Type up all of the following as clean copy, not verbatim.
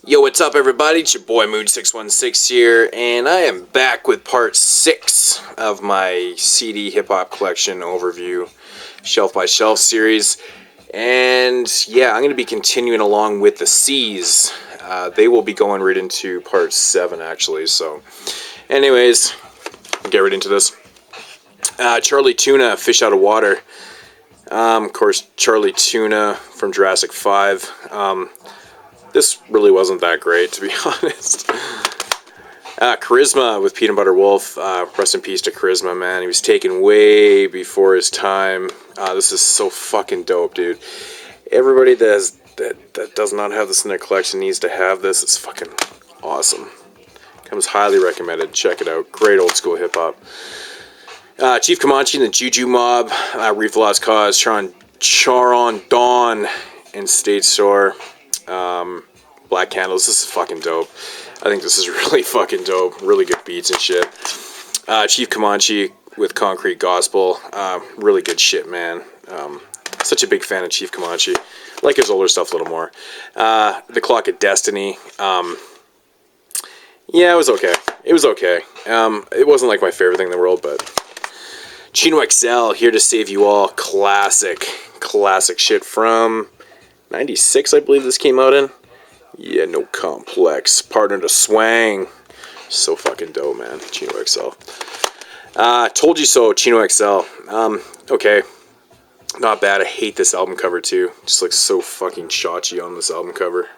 Yo, what's up, everybody? It's your boy Mood616 here, and I am back with part 6 of my CD hip hop collection overview, shelf by shelf series. And yeah, I'm going to be continuing along with the C's. They will be going right into part 7, actually. So, anyways, get right into this. Charlie Tuna, Fish Out of Water. Of course, Charlie Tuna from Jurassic 5. This really wasn't that great, to be honest. Charisma with Peanut Butter Wolf. Rest in peace to Charisma, man. He was taken way before his time. This is so fucking dope, dude. Everybody that does not have this in their collection needs to have this. It's fucking awesome. Comes highly recommended. Check it out. Great old school hip hop. Chief Comanche and the Juju Mob. Reef Lost Cause. Charon Dawn and State Store. Black Candles. This is fucking dope. I think this is really fucking dope. Really good beats and shit. Chief Comanche with Concrete Gospel. Really good shit, man. Such a big fan of Chief Comanche. Like his older stuff a little more. The Clock of Destiny. Yeah, it was okay. It was okay. It wasn't like my favorite thing in the world, but Chino XL, Here to Save You All. Classic shit from 96, I believe this came out in. Yeah, no complex. Partner to Swang. So fucking dope, man. Chino XL. Told You So, Chino XL. Okay. Not bad. I hate this album cover too. Just looks so fucking shotchy on this album cover.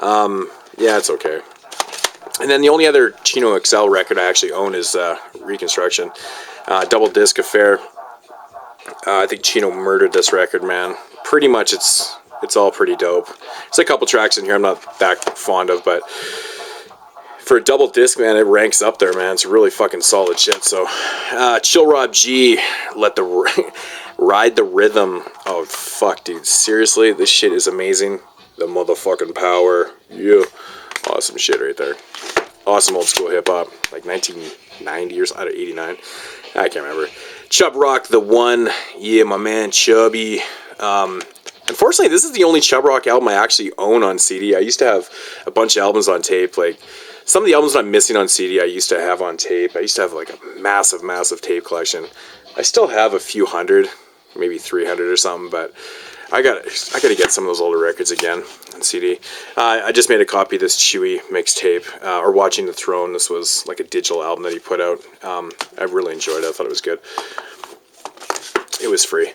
Yeah, it's okay. And then the only other Chino XL record I actually own is Reconstruction. Double Disc Affair. I think Chino murdered this record, man. Pretty much it's all pretty dope. There's a couple tracks in here I'm not that fond of, but for a double disc, man, it ranks up there, man. It's really fucking solid shit. So, Chill Rob G, Ride the Rhythm. Oh, fuck, dude. Seriously, this shit is amazing. The motherfucking power. Yeah. Awesome shit right there. Awesome old school hip hop. Like 1990 or something, 89. I can't remember. Chub Rock, The One. Yeah, my man Chubby. Unfortunately, this is the only Chub Rock album I actually own on CD. I used to have a bunch of albums on tape. Like, some of the albums I'm missing on CD I used to have on tape. I used to have like a massive tape collection. I still have a few hundred, maybe 300 or something, but I gotta get some of those older records again on CD. I just made a copy of this Chewy mixtape, or Watching the Throne. This was like a digital album that he put out. I really enjoyed it. I thought it was good. It was free.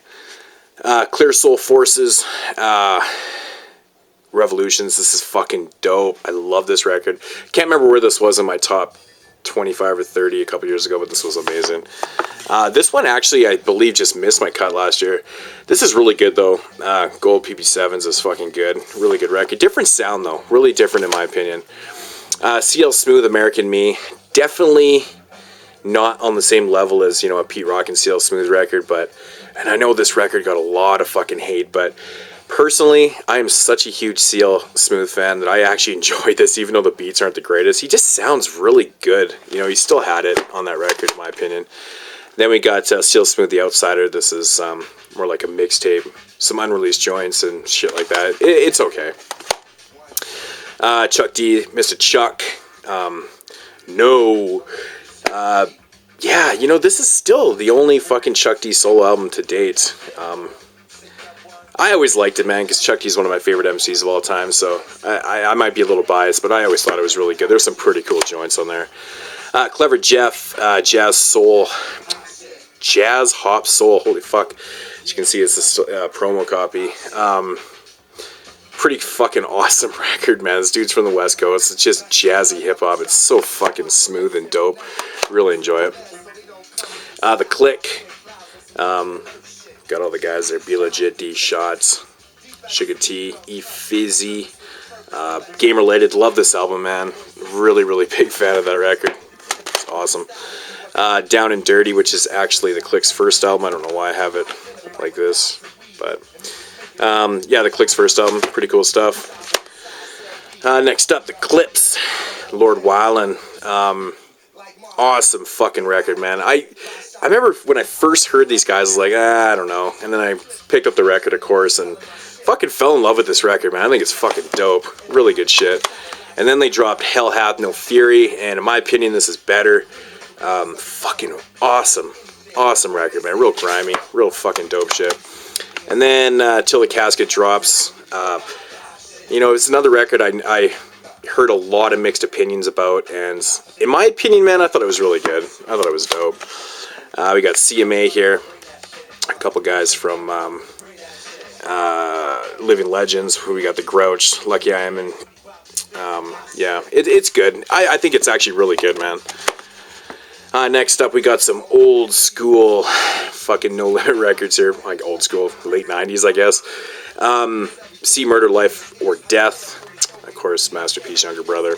Clear Soul Forces, Revolutions. This is fucking dope. I love this record. Can't remember where this was in my top 25 or 30 a couple years ago, but this was amazing. This one actually, I believe, just missed my cut last year. This is really good, though. Gold PP7s is fucking good. Really good record. Different sound, though. Really different, in my opinion. CL Smooth, American Me. Definitely not on the same level as, a Pete Rock and CL Smooth record, but... And I know this record got a lot of fucking hate, but personally, I am such a huge CL Smooth fan that I actually enjoyed this, even though the beats aren't the greatest. He just sounds really good. He still had it on that record, in my opinion. Then we got CL Smooth, The Outsider. This is more like a mixtape, some unreleased joints and shit like that. It's okay. Chuck D, Mr. Chuck. No. Yeah, this is still the only fucking Chuck D solo album to date. I always liked it, man, because Chuck D is one of my favorite MCs of all time, so I might be a little biased, but I always thought it was really good. There's some pretty cool joints on there. Clever Jeff, Jazz Hop Soul, holy fuck. As you can see, it's a promo copy. Pretty fucking awesome record, man. This dude's from the West Coast. It's just jazzy hip-hop. It's so fucking smooth and dope. Really enjoy it. The Click. Got all the guys there. Be Legit, D Shots, Sugar T, E Fizzy. Game Related. Love this album, man. Really big fan of that record. It's awesome. Down and Dirty, which is actually the Click's first album. I don't know why I have it like this, but yeah, the Click's first album. Pretty cool stuff. Next up, The Clips. Lord Wyland. Awesome fucking record, man. I remember when I first heard these guys, I was like, I don't know. And then I picked up the record, of course, and Fucking fell in love with this record, man. I think it's fucking dope. Really good shit. And then they dropped Hell Hath No Fury, and in my opinion, this is better. Fucking awesome. Awesome record, man. Real grimy. Real fucking dope shit. And then Till the Casket Drops. You know, it's another record I heard a lot of mixed opinions about, and in my opinion, man, I thought it was really good. I thought it was dope. We got CMA here. A couple guys from Living Legends. We got the Grouch, Lucky I Am, and yeah, it's good. I think it's actually really good, man. Next up, we got some old school fucking No Limit records here. Like old school, late 90s, I guess. See Murder, Life, or Death. Of course, Masterpiece, Younger Brother.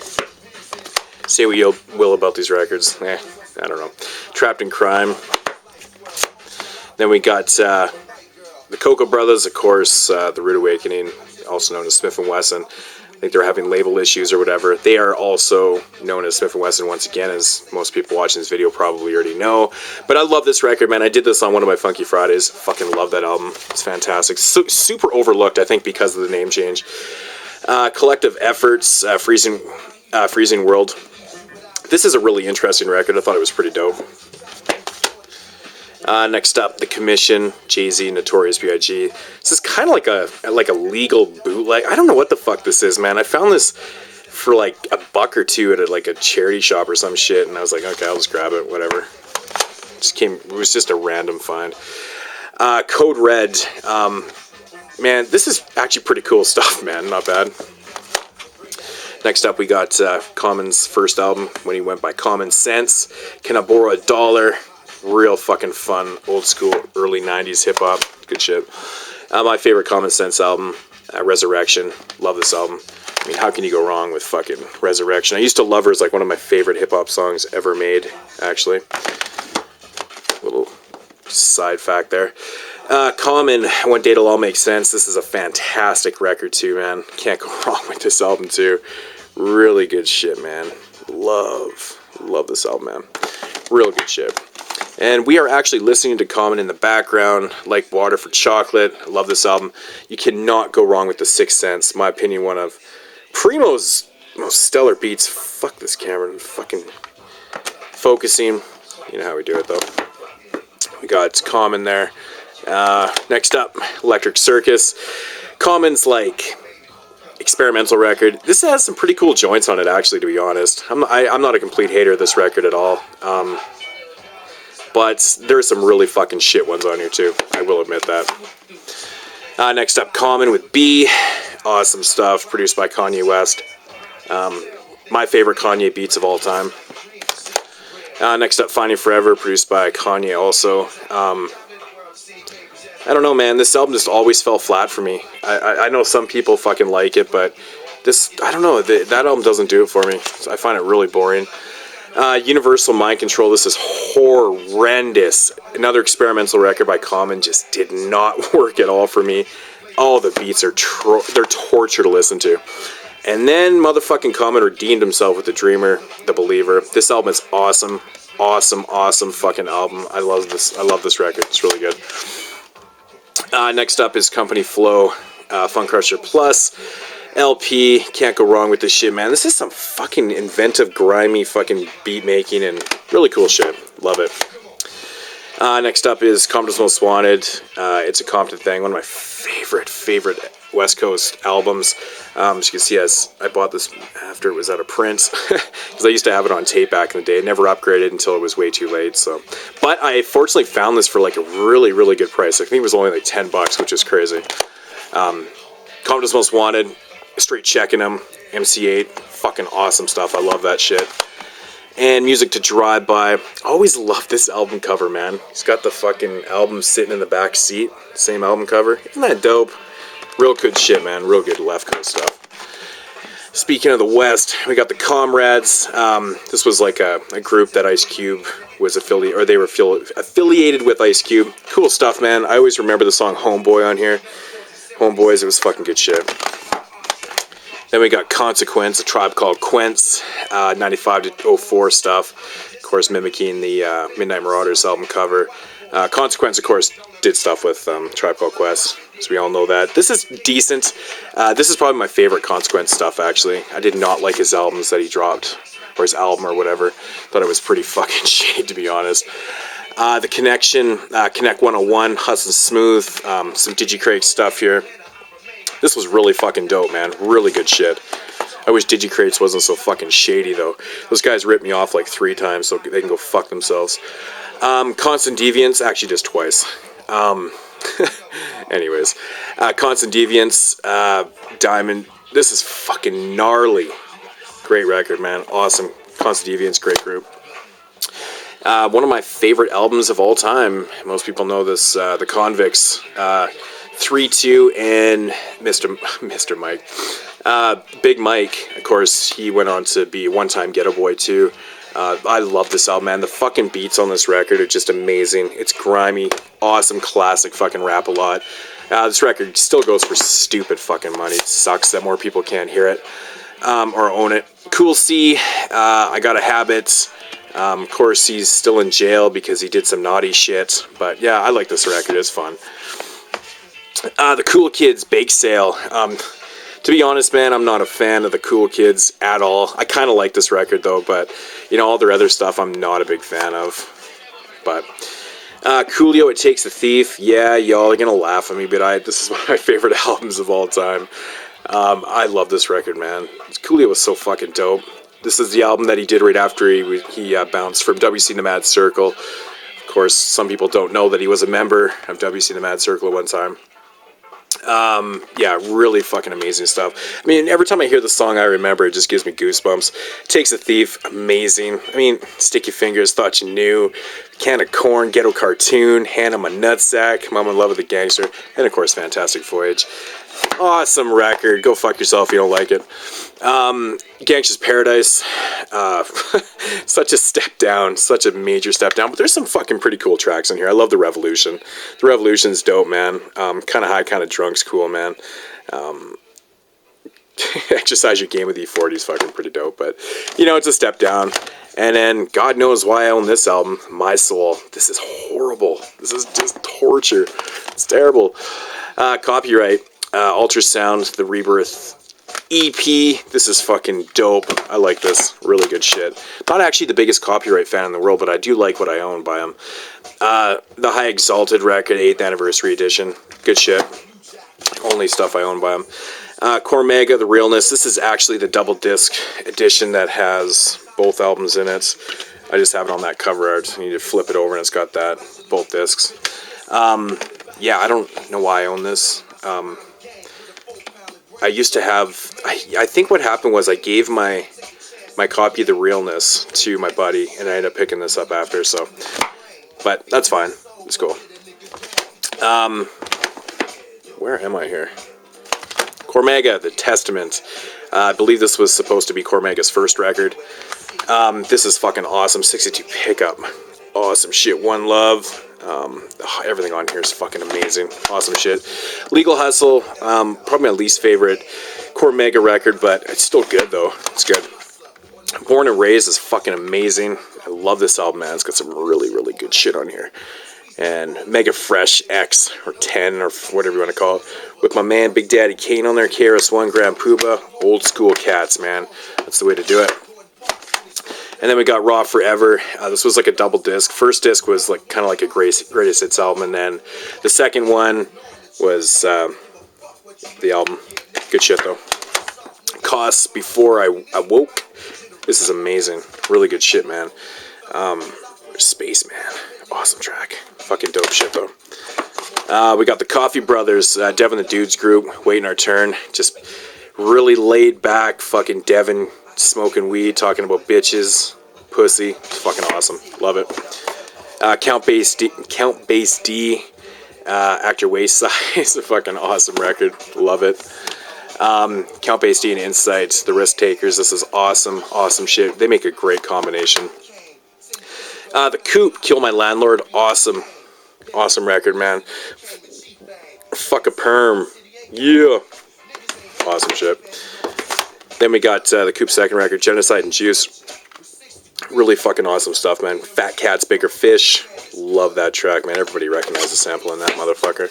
Say what you will about these records. I don't know. Trapped in Crime. Then we got the Cocoa Brothers, of course, The Rude Awakening, also known as Smith & Wesson. I think they're having label issues or whatever. They are also known as Smith & Wesson once again, as most people watching this video probably already know. But I love this record, man. I did this on one of my Funky Fridays. Fucking love that album. It's fantastic. Super overlooked, I think, because of the name change. Collective Efforts, Freezing World. This is a really interesting record. I thought it was pretty dope. Next up, The Commission, Jay-Z, Notorious B.I.G. This is kind of like a legal bootleg. I don't know what the fuck this is, man. I found this for like $1 or $2 at like a charity shop or some shit, and I was like, okay, I'll just grab it, whatever. It was just a random find. Code Red. Man, this is actually pretty cool stuff, man. Not bad. Next up, we got Common's first album, when he went by Common Sense. Can I Borrow $1? Real fucking fun, old school, early 90s hip-hop. Good shit. My favorite Common Sense album, Resurrection. Love this album. I mean, how can you go wrong with fucking Resurrection? I used to love her as like one of my favorite hip-hop songs ever made, actually. Little side fact there. Common, One Day It'll All Make Sense. This is a fantastic record too, man. Can't go wrong with this album too. Really good shit, man. Love this album, man. Real good shit. And we are actually listening to Common in the background, Like Water for Chocolate. I love this album. You cannot go wrong with The Sixth Sense. My opinion, one of Primo's most stellar beats. Fuck this camera. I'm fucking focusing. You know how we do it, though. We got Common there. Next up, Electric Circus. Common's like experimental record. This has some pretty cool joints on it, actually, to be honest. I'm not a complete hater of this record at all. But there's some really fucking shit ones on here too. I will admit that. Next up, Common with B. Awesome stuff. Produced by Kanye West. My favorite Kanye beats of all time. Next up, Finding Forever. Produced by Kanye also. I don't know, man. This album just always fell flat for me. I know some people fucking like it, but this, I don't know. That album doesn't do it for me. I find it really boring. Universal Mind Control. This is horrendous. Another experimental record by Common. Just did not work at all for me. All the beats are they're torture to listen to. And then motherfucking Common redeemed himself with The Dreamer, The Believer. This album is awesome. Awesome fucking album. I love this record. It's really good. Next up is Company Flow, Funk Crusher Plus. LP, can't go wrong with this shit, man. This is some fucking inventive, grimy fucking beat making and really cool shit. Love it. Next up is Compton's Most Wanted. It's a Compton thing. One of my favorite West Coast albums. As you can see, I bought this after it was out of print because I used to have it on tape back in the day. I never upgraded until it was way too late. So, but I fortunately found this for like a really good price. I think it was only like $10, which is crazy. Compton's Most Wanted. Straight checking them. MC8. Fucking awesome stuff. I love that shit. And Music to Drive By. Always love this album cover, man. He's got the fucking album sitting in the back seat. Same album cover. Isn't that dope? Real good shit, man. Real good left coast stuff. Speaking of the West, we got the Comrades. This was like a group that Ice Cube was affiliated, or they were affiliated with Ice Cube. Cool stuff, man. I always remember the song Homeboy on here. Homeboys, it was fucking good shit. Then we got Consequence, A Tribe Called Quince, 95 to 04 stuff. Of course, mimicking the Midnight Marauders album cover. Consequence, of course, did stuff with Tribe Called Quest. So we all know that. This is decent. This is probably my favorite Consequence stuff, actually. I did not like his albums that he dropped, or his album or whatever. Thought it was pretty fucking shit, to be honest. The Connection, Connect 101, Hustle Smooth, some DigiCrate stuff here. This was really fucking dope, man. Really good shit. I wish DigiCrates wasn't so fucking shady, though. Those guys ripped me off like 3 times, so they can go fuck themselves. Constant Deviance, actually just twice. Anyways, Constant Deviance, Diamond. This is fucking gnarly. Great record, man. Awesome. Constant Deviance, great group. One of my favorite albums of all time. Most people know this. The Convicts. 3-2 and Mr. Mike. Big Mike, of course, he went on to be one-time Ghetto Boy too. I love this album, man. The fucking beats on this record are just amazing. It's grimy, awesome, classic fucking rap a lot. This record still goes for stupid fucking money. It sucks that more people can't hear it or own it. Cool C, I Got a Habit. Of course, he's still in jail because he did some naughty shit. But yeah, I like this record. It's fun. The Cool Kids Bake Sale. To be honest, man, I'm not a fan of the Cool Kids at all. I kind of like this record, though, but, you know, all their other stuff I'm not a big fan of. But, Coolio, It Takes a Thief. Yeah, y'all are going to laugh at me, but this is one of my favorite albums of all time. I love this record, man. Coolio was so fucking dope. This is the album that he did right after he bounced from WC The Mad Circle. Of course, some people don't know that he was a member of WC The Mad Circle at one time. Yeah, really fucking amazing stuff. I mean, every time I hear the song, I remember, it just gives me goosebumps. Takes a Thief, amazing. I mean, Sticky Fingers, Thought You Knew, Can of Corn, Ghetto Cartoon, Hannah My Nutsack, Mama in Love with the Gangster, and of course, Fantastic Voyage. Awesome record. Go fuck yourself if you don't like it. Gangsta's Paradise. Such a step down. Such a major step down. But there's some fucking pretty cool tracks in here. I love The Revolution. The Revolution's dope, man. Kind of high, kind of drunk's cool, man. Exercise Your Game with E40 is fucking pretty dope. But, you know, it's a step down. And then, God knows why I own this album, My Soul. This is horrible. This is just torture. It's terrible. Copyright. Ultrasound, The Rebirth EP. This is fucking dope. I like this. Really good shit. Not actually the biggest copyright fan in the world, but I do like what I own by him. The High Exalted record, 8th Anniversary Edition. Good shit. Only stuff I own by him. Cormega, The Realness. This is actually the double disc edition that has both albums in it. I just have it on that cover art. You need to flip it over and it's got that. Both discs. Yeah, I don't know why I own this. I used to have, I think what happened was I gave my copy of The Realness to my buddy, and I ended up picking this up after, so, but that's fine, it's cool. Where am I here? Cormega, The Testament. I believe this was supposed to be Cormega's first record. This is fucking awesome, 62 pickup. Awesome shit, One Love. Everything on here is fucking amazing. Awesome shit. Legal Hustle, probably my least favorite Cormega record, but it's still good though. It's good. Born and Raised is fucking amazing. I love this album, man. It's got some really, really good shit on here. And Mega Fresh X, or 10, or whatever you want to call it, with my man Big Daddy Kane on there, KRS-One, Grand Poobah. Old school cats, man. That's the way to do it. And then we got Raw Forever. This was like a double disc. First disc was like kind of like a greatest hits album, and then the second one was the album. Good shit though. Costs Before I Awoke. This is amazing. Really good shit, man. Spaceman. Awesome track. Fucking dope shit though. We got the Coffee Brothers, Devin the Dudes group, Waiting Our Turn. Just really laid back, fucking Devin smoking weed, talking about bitches, pussy. It's fucking awesome. Love it. Count Bass D, Actor Waist Size. A fucking awesome record. Love it. Count Bass D and Insight, The Risk Takers. This is awesome. Awesome shit. They make a great combination. The Coop, Kill My Landlord. Awesome. Awesome record, man. Fuck a Perm. Yeah. Awesome shit. Then we got the Coop's second record, Genocide and Juice. Really fucking awesome stuff, man. Fat Cats, Bigger Fish. Love that track, man. Everybody recognizes the sample in that motherfucker.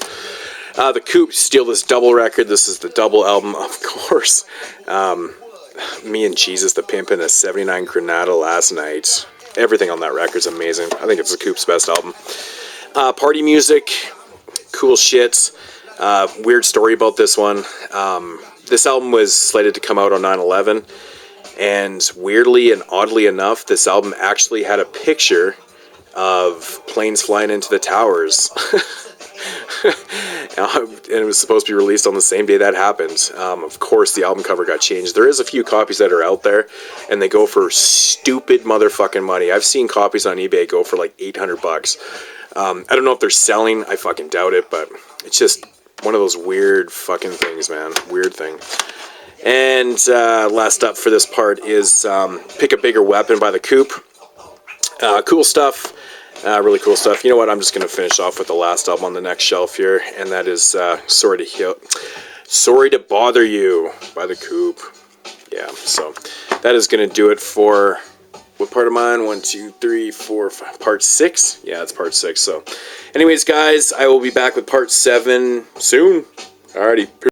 The Coop, Steal This Double record. This is the double album, of course. Me and Jesus the Pimp in a 79 Granada last night. Everything on that record is amazing. I think it's the Coop's best album. Party music, cool shit. Weird story about this one. This album was slated to come out on 9/11, and weirdly and oddly enough, this album actually had a picture of planes flying into the towers. And it was supposed to be released on the same day that happened. Of course, the album cover got changed. There is a few copies that are out there, and they go for stupid motherfucking money. I've seen copies on eBay go for like $800. I don't know if they're selling. I fucking doubt it, but it's just one of those weird fucking things, man. Weird thing. And last up for this part is Pick a Bigger Weapon by the Coop. Cool stuff. Really cool stuff. You know what? I'm just going to finish off with the last album on the next shelf here, and that is Sorry to Bother You by the Coop. Yeah, so that is going to do it for, what part of mine? 1, 2, 3, 4, 5. Part 6? Yeah, it's part 6. So anyways, guys, I will be back with part 7 soon. Alrighty.